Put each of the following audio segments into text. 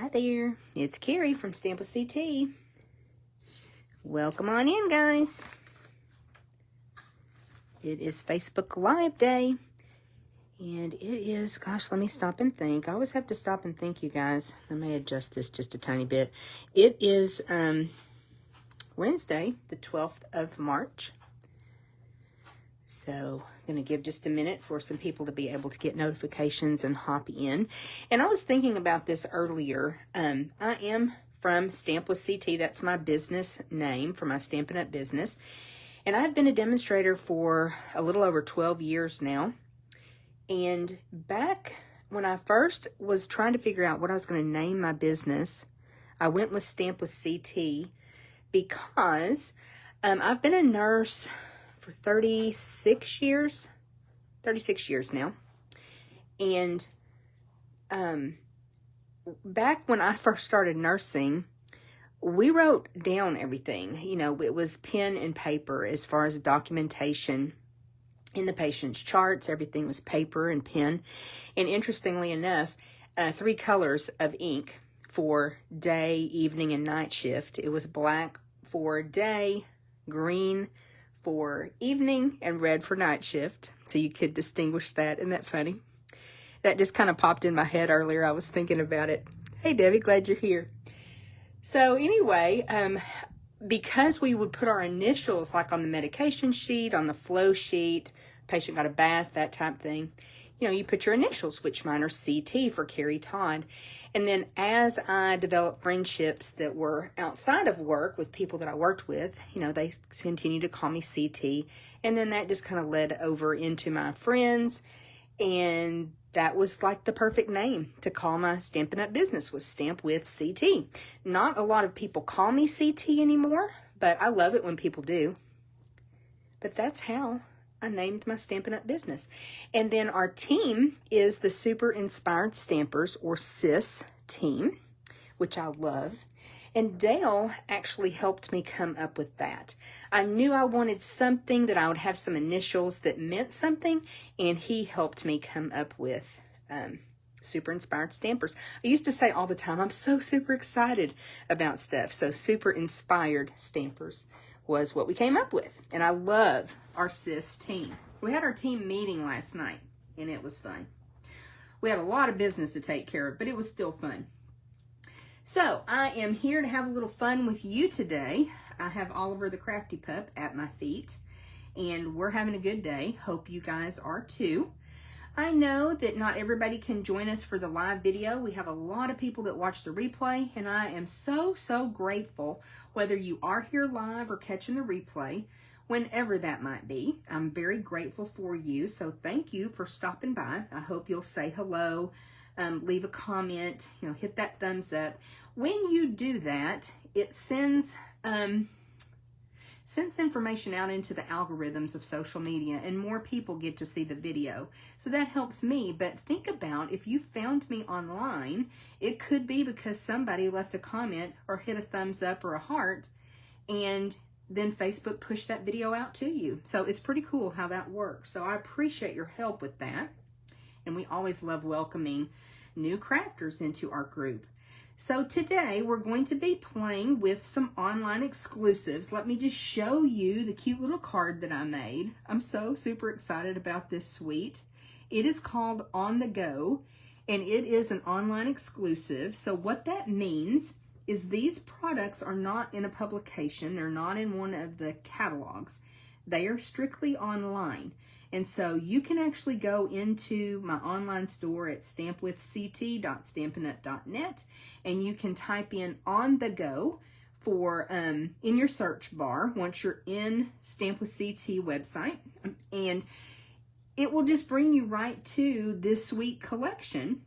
Hi there, it's Carrie from Stamp with CT. Welcome on in, guys. It is Facebook Live Day, and it is, gosh, let me stop and think. I always have to stop and think, you guys. I may adjust this just a tiny bit. It is Wednesday, the 12th of March. So I'm going to give just a minute for some people to be able to get notifications and hop in. And I was thinking about this earlier. I am from Stamp with CT. That's my business name for my Stampin' Up business. And I've been a demonstrator for a little over 12 years now. And back when I first was trying to figure out what I was going to name my business, I went with Stamp with CT because I've been a nurse for 36 years now. And back when I first started nursing, we wrote down everything. You know, it was pen and paper as far as documentation. In the patient's charts, everything was paper and pen. And interestingly enough, 3 colors of ink for day, evening, and night shift. It was black for day, green for evening, and red for night shift. So you could distinguish that. Isn't that funny? That just kind of popped in my head earlier. I was thinking about it. Hey, Debbie, glad you're here. So anyway, because we would put our initials like on the medication sheet, on the flow sheet, patient got a bath, that type thing. You know, you put your initials, which mine are CT for Carrie Todd. And then as I developed friendships that were outside of work with people that I worked with, you know, they continued to call me CT. And then that just kind of led over into my friends. And that was like the perfect name to call my Stampin' Up business, was Stamp with CT. Not a lot of people call me CT anymore, but I love it when people do. But that's how I named my Stampin' Up business. And then our team is the Super Inspired Stampers, or SIS team, which I love. And Dale actually helped me come up with that. I knew I wanted something that I would have some initials that meant something, and he helped me come up with Super Inspired Stampers. I used to say all the time, I'm so super excited about stuff. So Super Inspired Stampers was what we came up with. And I love our SIS team. We had our team meeting last night, and it was fun. We had a lot of business to take care of, but it was still fun. So I am here to have a little fun with you today. I have Oliver the Crafty Pup at my feet, and we're having a good day. Hope you guys are too. I know that not everybody can join us for the live video. We have a lot of people that watch the replay, and I am so grateful whether you are here live or catching the replay, whenever that might be. I'm very grateful for you, so thank you for stopping by. I hope you'll say hello, leave a comment, you know, hit that thumbs up. When you do that, it sends information out into the algorithms of social media, and more people get to see the video. So that helps me. But think about, if you found me online, it could be because somebody left a comment or hit a thumbs up or a heart, and then Facebook pushed that video out to you. So it's pretty cool how that works. So I appreciate your help with that. And we always love welcoming new crafters into our group. So today we're going to be playing with some online exclusives. Let me just show you the cute little card that I made. I'm so super excited about this suite. It is called On the Go, and it is an online exclusive. So what that means is these products are not in a publication. They're not in one of the catalogs. They are strictly online. And so you can actually go into my online store at stampwithct.stampinup.net, and you can type in On the Go for in your search bar once you're in Stamp with CT website, and it will just bring you right to this sweet collection.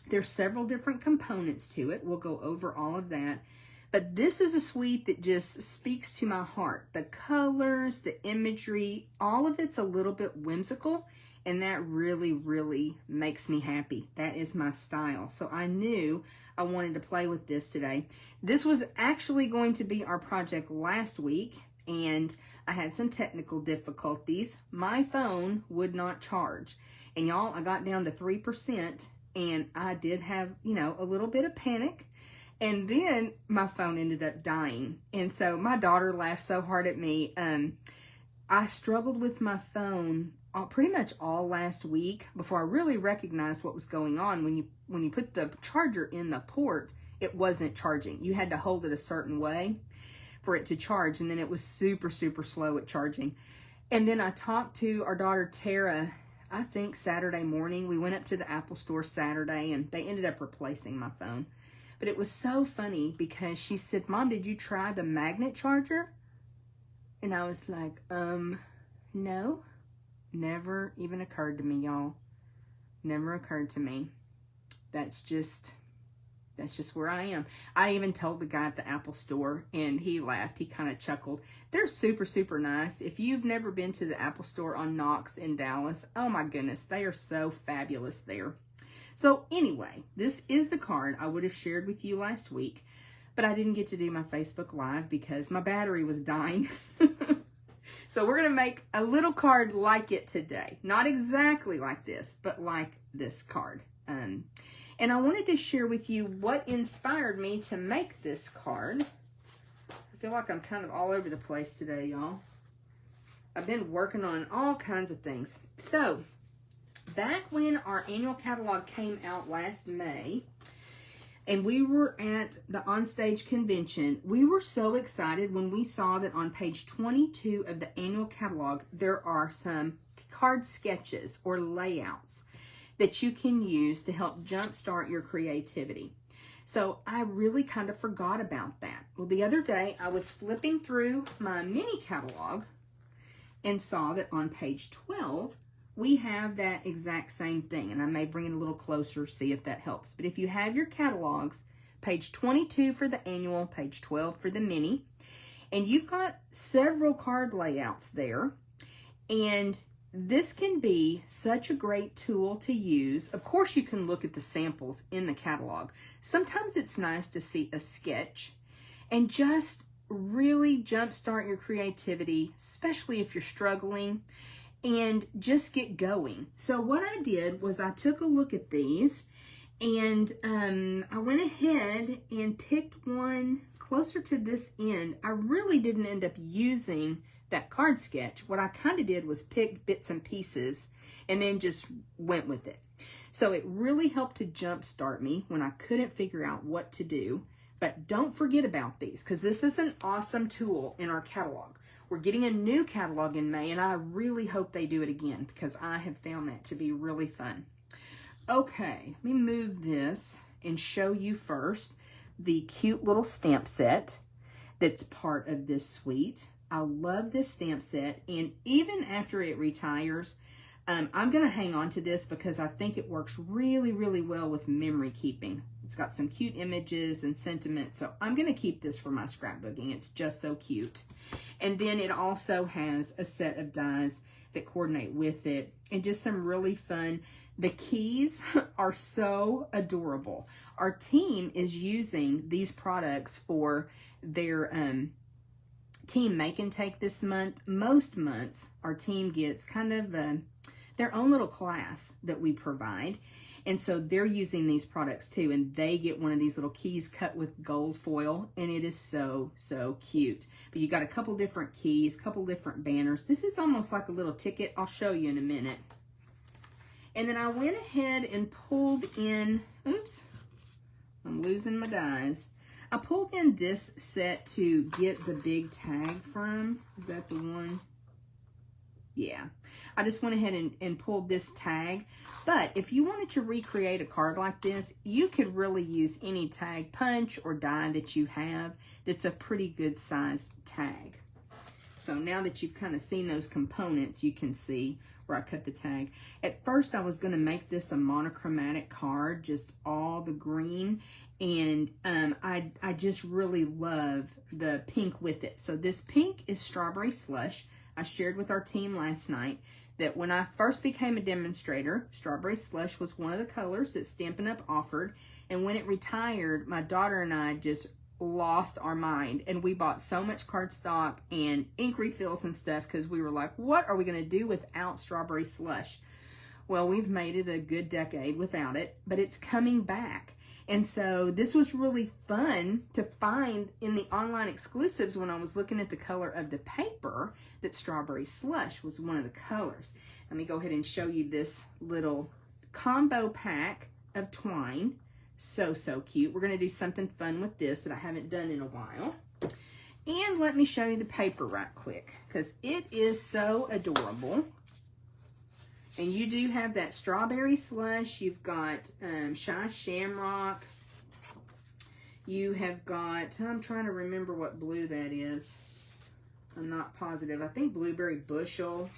There's several different components to it. We'll go over all of that. But this is a suite that just speaks to my heart. The colors, the imagery, all of it's a little bit whimsical, and that really makes me happy. That is my style. So I knew I wanted to play with this today. This was actually going to be our project last week, and I had some technical difficulties. My phone would not charge. And y'all, I got down to 3%, and I did have, you know, a little bit of panic. And then my phone ended up dying. And so my daughter laughed so hard at me. I struggled with my phone pretty much all last week before I really recognized what was going on. When you put the charger in the port, it wasn't charging. You had to hold it a certain way for it to charge, and then it was super, super slow at charging. And then I talked to our daughter Tara, I think Saturday morning. We went up to the Apple store Saturday, and they ended up replacing my phone. But it was so funny because she said, "Mom, did you try the magnet charger?" And I was like, no. Never even occurred to me, y'all. Never occurred to me. That's just where I am. I even told the guy at the Apple store, and he laughed. He kind of chuckled. They're super, super nice. If you've never been to the Apple store on Knox in Dallas, oh my goodness, they are so fabulous there. So anyway, this is the card I would have shared with you last week, but I didn't get to do my Facebook Live because my battery was dying. So we're going to make a little card like it today. Not exactly like this, but like this card. And I wanted to share with you what inspired me to make this card. I feel like I'm kind of all over the place today, y'all. I've been working on all kinds of things. So, back when our annual catalog came out last May, and we were at the Onstage convention, we were so excited when we saw that on page 22 of the annual catalog, there are some card sketches or layouts that you can use to help jumpstart your creativity. So I really kind of forgot about that. Well, the other day I was flipping through my mini catalog and saw that on page 12, we have that exact same thing. And I may bring it a little closer, see if that helps. But if you have your catalogs, page 22 for the annual, page 12 for the mini, and you've got several card layouts there, and this can be such a great tool to use. Of course, you can look at the samples in the catalog. Sometimes it's nice to see a sketch and just really jumpstart your creativity, especially if you're struggling, and just get going. So what I did was I took a look at these, and I went ahead and picked one closer to this end. I really didn't end up using that card sketch. What I kind of did was pick bits and pieces and then just went with it. So it really helped to jumpstart me when I couldn't figure out what to do. But don't forget about these, because this is an awesome tool in our catalog. We're getting a new catalog in May, and I really hope they do it again because I have found that to be really fun. Okay, let me move this and show you first the cute little stamp set that's part of this suite. I love this stamp set, and even after it retires, I'm going to hang on to this because I think it works really, really well with memory keeping. It's got some cute images and sentiments, so I'm going to keep this for my scrapbooking. It's just so cute. And then it also has a set of dies that coordinate with it, and just some really fun. The keys are so adorable. Our team is using these products for their team make and take this month. Most months, our team gets kind of their own little class that we provide. And so they're using these products too, and they get one of these little keys cut with gold foil, and it is so, so cute. But you got a couple different keys, couple different banners. This is almost like a little ticket. I'll show you in a minute. And then I went ahead and pulled in, oops, I'm losing my dies. I pulled in this set to get the big tag from. Is that the one? Yeah. I just went ahead and pulled this tag. But if you wanted to recreate a card like this, you could really use any tag punch or die that you have that's a pretty good sized tag. So now that you've kind of seen those components, you can see where I cut the tag. At first, I was going to make this a monochromatic card, just all the green. And I just really love the pink with it. So this pink is Strawberry Slush. I shared with our team last night that when I first became a demonstrator, Strawberry Slush was one of the colors that Stampin' Up! Offered. And when it retired, my daughter and I just lost our mind. And we bought so much cardstock and ink refills and stuff because we were like, what are we going to do without Strawberry Slush? Well, we've made it a good decade without it, but it's coming back. And so this was really fun to find in the online exclusives when I was looking at the color of the paper, that Strawberry Slush was one of the colors. Let me go ahead and show you this little combo pack of twine. So cute. We're going to do something fun with this that I haven't done in a while. And let me show you the paper right quick, because it is so adorable. And you do have that Strawberry Slush. You've got Shy Shamrock. You have got, I'm trying to remember what blue that is. I'm not positive. I think Blueberry Bushel.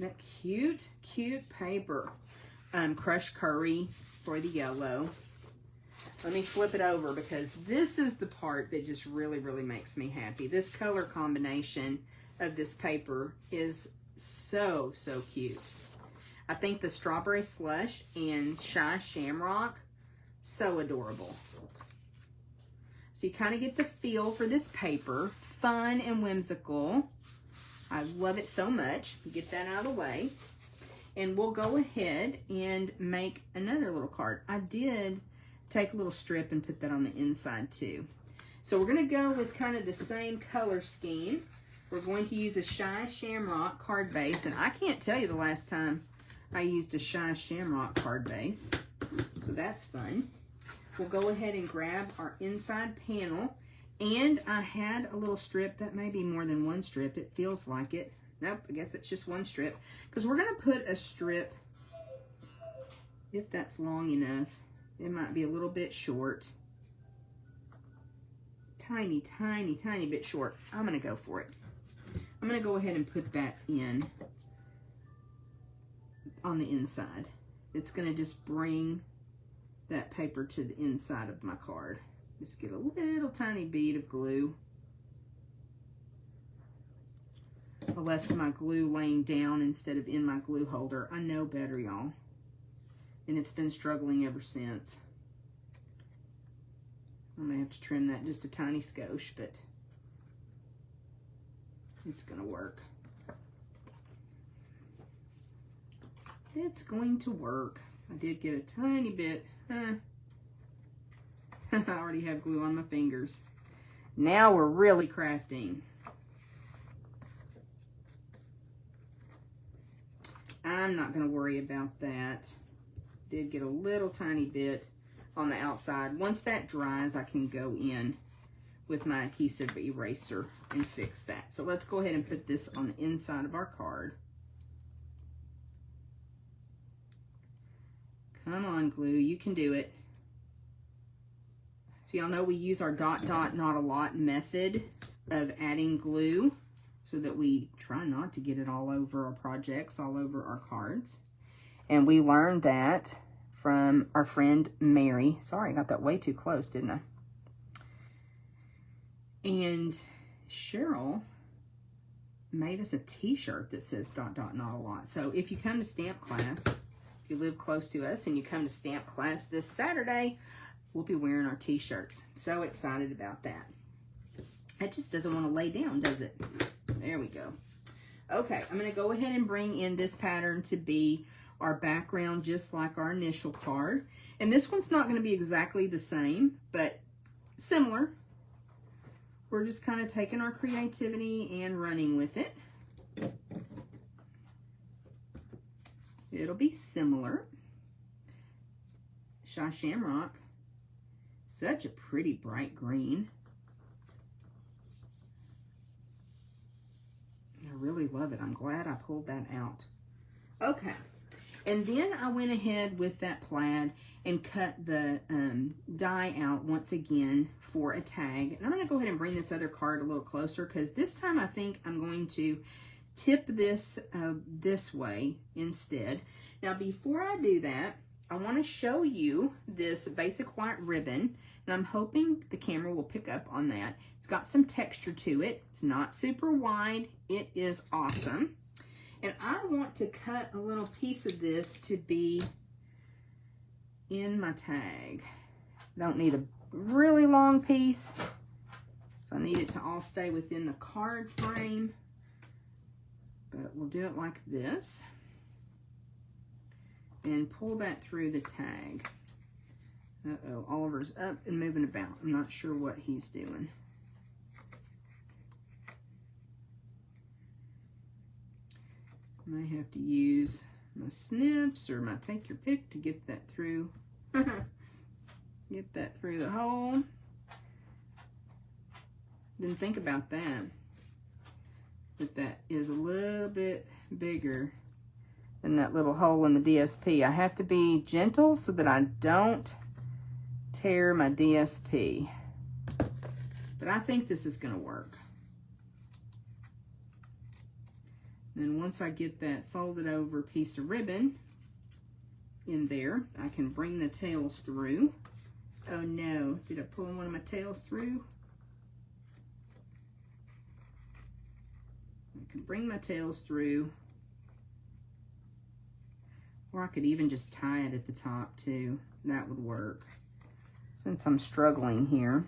That cute paper. Crushed Curry for the yellow. Let me flip it over, because this is the part that just really makes me happy. This color combination of this paper is so cute. I think the Strawberry Slush and Shy Shamrock, so adorable. So you kind of get the feel for this paper. Fun and whimsical. I love it so much. Get that out of the way. And we'll go ahead and make another little card. I did take a little strip and put that on the inside too. So we're going to go with kind of the same color scheme. We're going to use a Shy Shamrock card base, and I can't tell you the last time I used a Shy Shamrock card base, so that's fun. We'll go ahead and grab our inside panel, and I had a little strip. That may be more than one strip. It feels like it. Nope, I guess it's just one strip, because we're going to put a strip, if that's long enough. It might be a little bit short. Tiny bit short. I'm going to go for it. I'm going to go ahead and put that in on the inside. It's going to just bring that paper to the inside of my card. Just get a little tiny bead of glue. I left my glue laying down instead of in my glue holder. I know better, y'all. And it's been struggling ever since. I may have to trim that just a tiny skosh, but it's going to work. It's going to work. I did get a tiny bit. I already have glue on my fingers. Now we're really crafting. I'm not going to worry about that. Did get a little tiny bit on the outside. Once that dries, I can go in with my adhesive eraser and fix that. So let's go ahead and put this on the inside of our card. Come on, glue, you can do it. So y'all know we use our dot, not a lot method of adding glue so that we try not to get it all over our projects, all over our cards. And we learned that from our friend Mary. Sorry, I got that way too close, didn't I? And Cheryl made us a t-shirt that says dot, not a lot. So if you come to stamp class, if you live close to us and you come to stamp class this Saturday, we'll be wearing our t-shirts. So excited about that. It just doesn't want to lay down, does it? There we go. Okay, I'm going to go ahead and bring in this pattern to be our background, just like our initial card. And this one's not going to be exactly the same, but similar. We're just kind of taking our creativity and running with it. It'll be similar. Shy Shamrock. Such a pretty bright green. I really love it. I'm glad I pulled that out. Okay. And then I went ahead with that plaid and cut the die out once again for a tag. And I'm going to go ahead and bring this other card a little closer, because this time I think I'm going to tip this this way instead. Now, before I do that, I want to show you this basic white ribbon, and I'm hoping the camera will pick up on that. It's got some texture to it. It's not super wide. It is awesome. And I want to cut a little piece of this to be in my tag. Don't need a really long piece, so I need it to all stay within the card frame. But we'll do it like this. and pull that through the tag. Uh-oh, Oliver's up and moving about. I'm not sure what he's doing. I might have to use my snips or my take your pick to get that through. Get that through the hole. Didn't think about that. But that is a little bit bigger than that little hole in the DSP. I have to be gentle so that I don't tear my DSP. But I think this is going to work. And once I get that folded over piece of ribbon in there, I can bring the tails through. Oh no, did I pull one of my tails through? I can bring my tails through. Or I could even just tie it at the top too. That would work. Since I'm struggling here.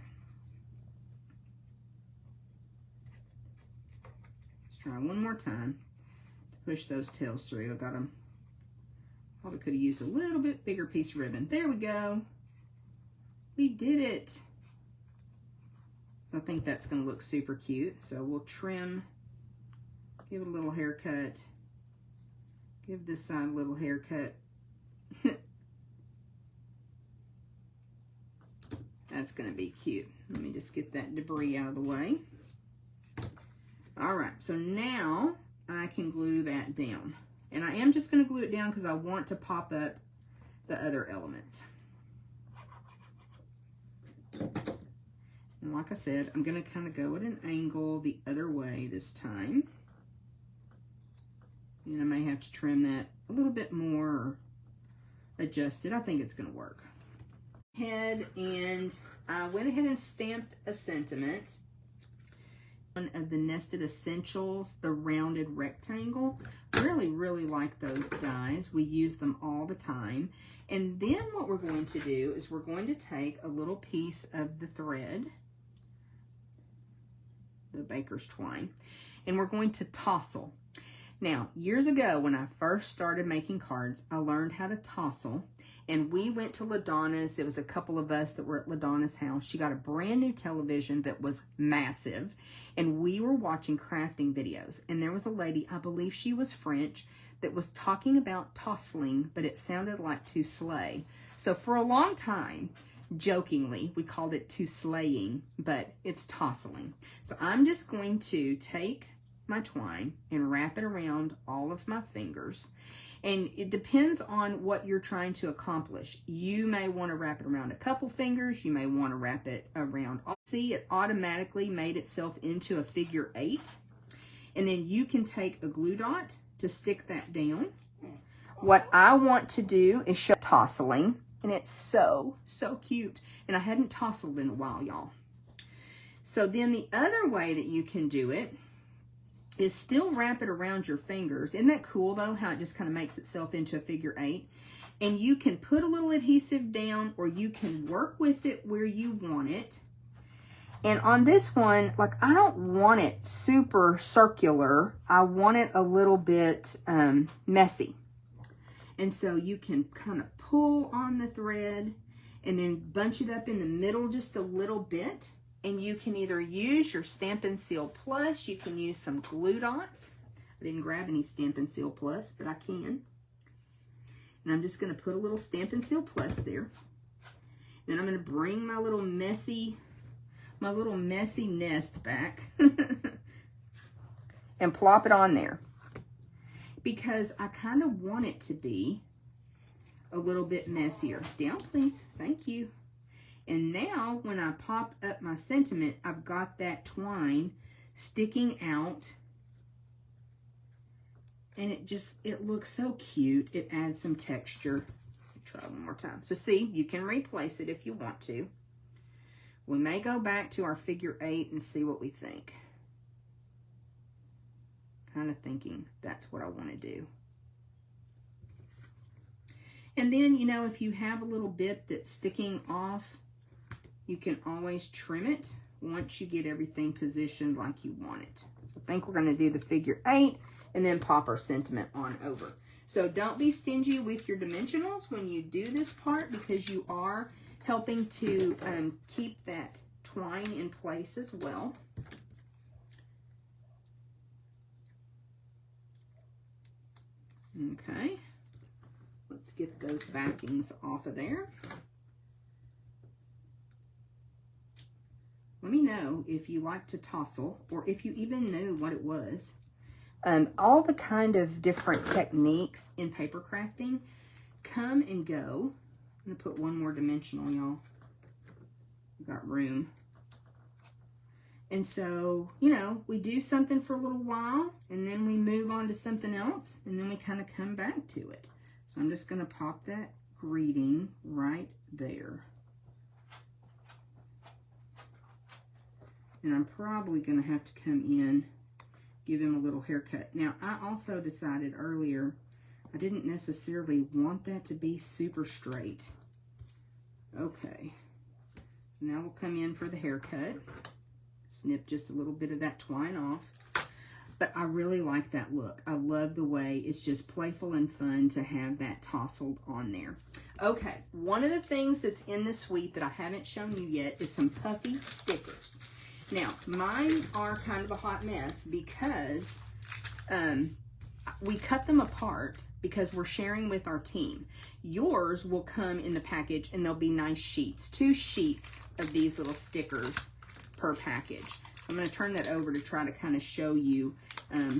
Let's try one more time to push those tails through. I got them. Probably could have used a little bit bigger piece of ribbon. There we go. We did it. I think that's going to look super cute. So we'll trim, give it a little haircut. Give this side a little haircut. That's going to be cute. Let me just get that debris out of the way. All right, so now I can glue that down. And I am just going to glue it down because I want to pop up the other elements. And like I said, I'm going to kind of go at an angle the other way this time. And I may have to trim that a little bit more or adjust it. I think it's going to work. And I went ahead and stamped a sentiment. One of the Nested Essentials, the rounded rectangle. Really, really like those dies. We use them all the time. And then what we're going to do is we're going to take a little piece of the thread, the baker's twine, and we're going to tousle. Now, years ago when I first started making cards, I learned how to tousle. And we went to LaDonna's. There was a couple of us that were at LaDonna's house. She got a brand new television that was massive. And we were watching crafting videos. And there was a lady, I believe she was French, that was talking about tousling, but it sounded like to slay. So for a long time, jokingly, we called it to slaying, but it's tousling. So I'm just going to take my twine and wrap it around all of my fingers. And it depends on what you're trying to accomplish. You may want to wrap it around a couple fingers. You may want to wrap it around. See, it automatically made itself into a figure 8. And then you can take a glue dot to stick that down. What I want to do is show tousling. And it's so, so cute. And I hadn't tousled in a while, y'all. So then the other way that you can do it is still wrap it around your fingers. Isn't that cool though, how it just kind of makes itself into a figure 8? And you can put a little adhesive down, or you can work with it where you want it. And on this one, like, I don't want it super circular. I want it a little bit messy. And so you can kind of pull on the thread and then bunch it up in the middle just a little bit. And you can either use your Stampin' Seal Plus, you can use some glue dots. I didn't grab any Stampin' Seal Plus, but I can. And I'm just going to put a little Stampin' Seal Plus there. Then I'm going to bring my little messy nest back and plop it on there. Because I kind of want it to be a little bit messier. Down, please. Thank you. And now when I pop up my sentiment, I've got that twine sticking out. And it looks so cute. It adds some texture. Try one more time. So see, you can replace it if you want to. We may go back to our figure 8 and see what we think. Kind of thinking that's what I want to do. And then, you know, if you have a little bit that's sticking off, you can always trim it once you get everything positioned like you want it. So I think we're going to do the figure 8 and then pop our sentiment on over. So don't be stingy with your dimensionals when you do this part, because you are helping to keep that twine in place as well. Okay, let's get those backings off of there. Let me know if you like to tassel, or if you even knew what it was. All the kind of different techniques in paper crafting come and go. I'm going to put one more dimensional, y'all. We've got room. And so, you know, we do something for a little while, and then we move on to something else, and then we kind of come back to it. So I'm just going to pop that greeting right there. And I'm probably going to have to come in, give him a little haircut. Now, I also decided earlier I didn't necessarily want that to be super straight. Okay. So now we'll come in for the haircut. Snip just a little bit of that twine off. But I really like that look. I love the way it's just playful and fun to have that tasseled on there. Okay, one of the things that's in the suite that I haven't shown you yet is some puffy stickers. Now, mine are kind of a hot mess because we cut them apart because we're sharing with our team. Yours will come in the package, and there'll be nice sheets, 2 sheets of these little stickers per package. I'm going to turn that over to try to kind of show you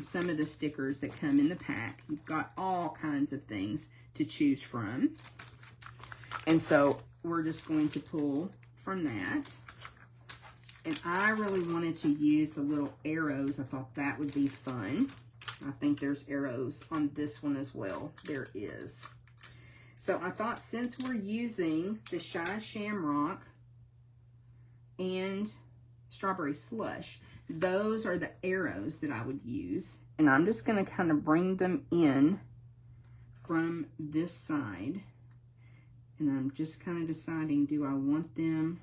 some of the stickers that come in the pack. You've got all kinds of things to choose from. And so we're just going to pull from that. And I really wanted to use the little arrows. I thought that would be fun. I think there's arrows on this one as well. There is. So I thought, since we're using the Shy Shamrock and Strawberry Slush, those are the arrows that I would use. And I'm just going to kind of bring them in from this side. And I'm just kind of deciding, do I want them...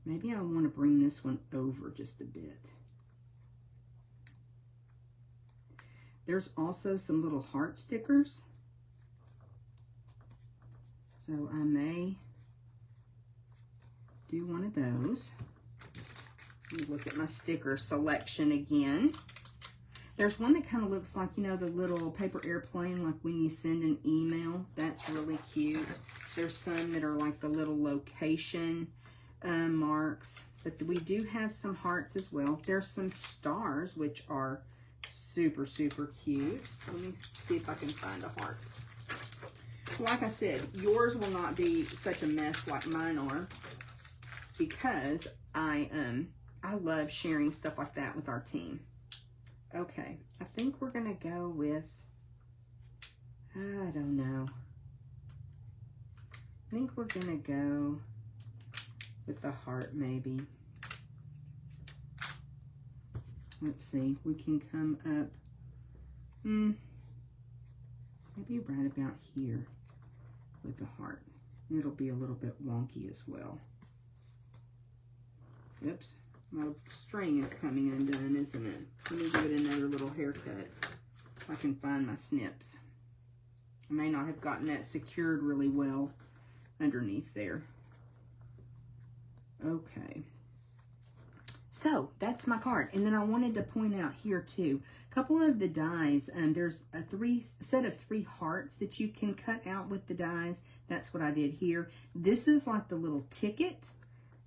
Maybe I want to bring this one over just a bit. There's also some little heart stickers. So I may do one of those. Let me look at my sticker selection again. There's one that kind of looks like, you know, the little paper airplane, like when you send an email. That's really cute. There's some that are like the little location marks, but we do have some hearts as well. There's some stars, which are super, super cute. Let me see if I can find a heart. Like I said, yours will not be such a mess like mine are, because I love sharing stuff like that with our team. Okay, I think we're gonna go with, I don't know. I think we're gonna go with the heart, maybe. Let's see, we can come up, maybe right about here with the heart. It'll be a little bit wonky as well. Oops, my string is coming undone, isn't it? Let me give it another little haircut if I can find my snips. I may not have gotten that secured really well underneath there. Okay, so that's my card. And then I wanted to point out here too, a couple of the dies, there's a set of 3 hearts that you can cut out with the dies. That's what I did here. This is like the little ticket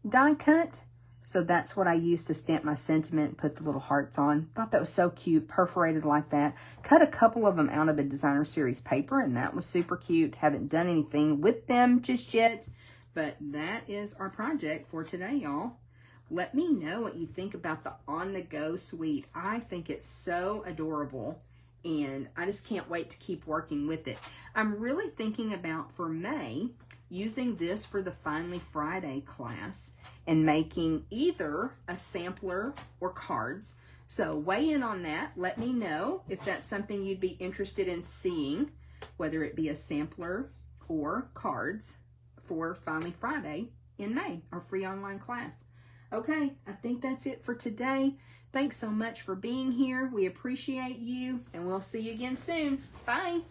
die cut. So that's what I used to stamp my sentiment and put the little hearts on. Thought that was so cute, perforated like that. Cut a couple of them out of the Designer Series paper, and that was super cute. Haven't done anything with them just yet. But that is our project for today, y'all. Let me know what you think about the on-the-go suite. I think it's so adorable, and I just can't wait to keep working with it. I'm really thinking about, for May, using this for the Finally Friday class and making either a sampler or cards. So weigh in on that. Let me know if that's something you'd be interested in seeing, whether it be a sampler or cards for Finally Friday in May, our free online class. Okay, I think that's it for today. Thanks so much for being here. We appreciate you, and we'll see you again soon. Bye.